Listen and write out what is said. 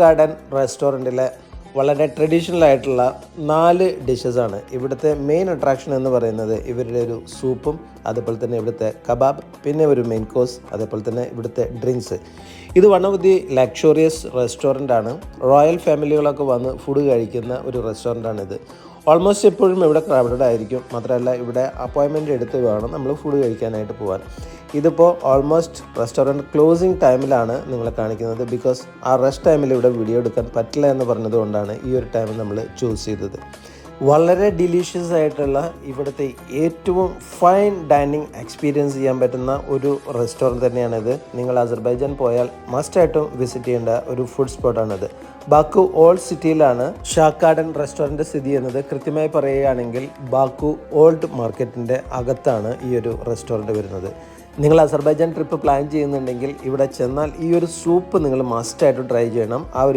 Garden റെസ്റ്റോറൻറ്റിലെ വളരെ traditional ആയിട്ടുള്ള 4 ഡിഷസാണ് ഇവിടുത്തെ മെയിൻ അട്രാക്ഷൻ എന്ന് പറയുന്നത്. ഇവരുടെ ഒരു സൂപ്പും, അതേപോലെ തന്നെ ഇവിടുത്തെ കബാബ്, പിന്നെ ഒരു മെയിൻ കോഴ്സ്, അതേപോലെ തന്നെ ഇവിടുത്തെ ഡ്രിങ്ക്സ്. ഇത് one of the luxurious restaurant ആണ്. റോയൽ ഫാമിലികളൊക്കെ വന്ന് ഫുഡ് കഴിക്കുന്ന ഒരു റെസ്റ്റോറൻ്റാണിത്. ഓൾമോസ്റ്റ് എപ്പോഴും ഇവിടെ ക്രൗഡഡ് ആയിരിക്കും. മാത്രമല്ല ഇവിടെ അപ്പോയിൻമെൻറ്റ് എടുത്ത് വേണം നമ്മൾ ഫുഡ് കഴിക്കാനായിട്ട് പോകാൻ. ഇതിപ്പോൾ ഓൾമോസ്റ്റ് റെസ്റ്റോറൻറ്റ് ക്ലോസിങ് ടൈമിലാണ് നിങ്ങളെ കാണിക്കുന്നത്. ബിക്കോസ് ആ റെസ്റ്റ് ടൈമിൽ ഇവിടെ വീഡിയോ എടുക്കാൻ പറ്റില്ല എന്ന് പറഞ്ഞതുകൊണ്ടാണ് ഈ ഒരു ടൈം നമ്മൾ ചൂസ് ചെയ്തത്. വളരെ ഡിലീഷ്യസ് ആയിട്ടുള്ള ഇവിടുത്തെ ഏറ്റവും ഫൈൻ ഡൈനിങ് എക്സ്പീരിയൻസ് ചെയ്യാൻ പറ്റുന്ന ഒരു റെസ്റ്റോറൻറ്റ് തന്നെയാണിത്. നിങ്ങൾ അസർബൈജാൻ പോയാൽ മസ്റ്റായിട്ടും വിസിറ്റ് ചെയ്യേണ്ട ഒരു ഫുഡ് സ്പോട്ടാണിത്. ബാക്കു ഓൾഡ് സിറ്റിയിലാണ് ഷാക്ക് ഗാർഡൻ റെസ്റ്റോറൻറ്റ് സ്ഥിതി ചെയ്യുന്നത്. കൃത്യമായി പറയുകയാണെങ്കിൽ ബാക്കു ഓൾഡ് മാർക്കറ്റിൻ്റെ അകത്താണ് ഈ ഒരു റെസ്റ്റോറൻറ്റ് വരുന്നത്. നിങ്ങൾ അസർബൈജാൻ ട്രിപ്പ് പ്ലാൻ ചെയ്യുന്നുണ്ടെങ്കിൽ ഇവിടെ ചെന്നാൽ ഈ ഒരു സൂപ്പ് നിങ്ങൾ മസ്റ്റായിട്ട് ട്രൈ ചെയ്യണം. ആ ഒരു